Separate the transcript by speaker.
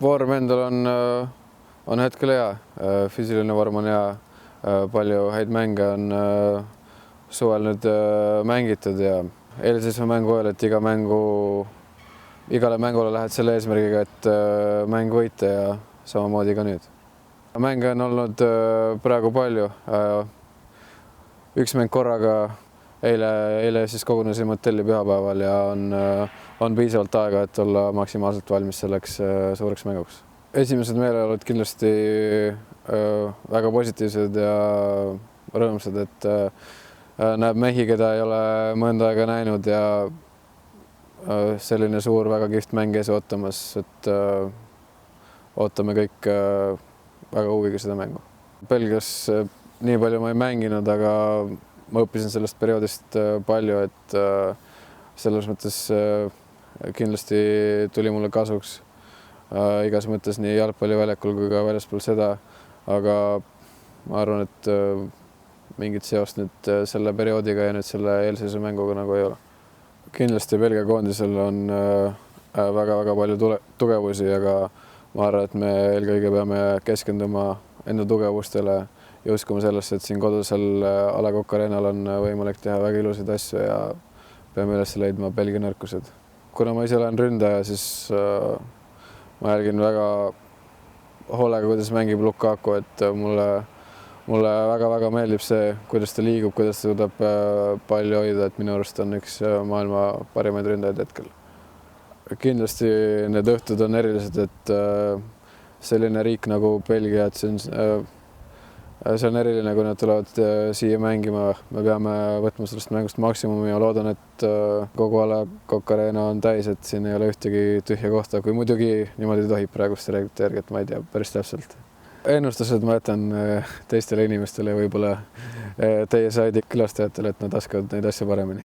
Speaker 1: Vorm endal on hetkel hea, füüsiline vorm on hea, palju häid mänge on suvel nüüd mängitud ja eelseisev mängu ajal, et igale mängule lähed selle eesmärgiga, et mäng võita ja samamoodi ka nüüd. Mänge on olnud praegu palju, üks mäng korraga. Eile siis kogunesime hotelli pühapäeval ja on piisavalt aega, et olla maksimaalselt valmis selleks suureks mänguks. Esimesed meeleolud kindlasti väga positiivsed ja rõõmsad, et näeb mehi, keda ei ole mõnda aega näinud ja selline suur, väga kihvt mäng ees ootamas, et ootame kõik väga huviga seda mängu. Belgias nii palju ma ei mänginud, aga ma õppisin sellest perioodist palju, et selles mõttes kindlasti tuli mulle kasuks igas mõttes nii jalgpalliväljakul kui ka väljaspool seda, aga ma arvan, et mingit seost nüüd selle perioodiga ja nüüd selle eelseisev mänguga nagu ei ole. Kindlasti Belgia koondisel on väga-väga palju tugevusi, aga ma arvan, et me eelkõige peame keskenduma enda tugevustele ja uskuma sellesse, et siin kodusel A. Le Coq Arenal on võimalik teha väga ilusaid asju ja peame üles leidma Belgia nõrkused. Kuna ma ise olen ründaja, siis ma jälgin väga hoolega, kuidas mängib Lukaku, et mulle väga-väga meeldib see, kuidas ta liigub, kuidas ta suudab palli hoida, et minu arust on üks maailma parimaid ründajaid hetkel. Kindlasti need õhtud on erilised, et selline riik nagu Belgia, et see on eriline, kui nad tulevad siia mängima. Me peame võtma sellest mängust maksimumi ja loodan, et kogu A. Le Coq Arena on täis, et siin ei ole ühtegi tühja kohta, kui muidugi niimoodi tohib praeguste reeglite järgi, et ma ei tea päris täpselt. Ennustused ma jätan teistele inimestele, võib-olla teie saidi külastajatele, et nad oskavad neid asju paremini.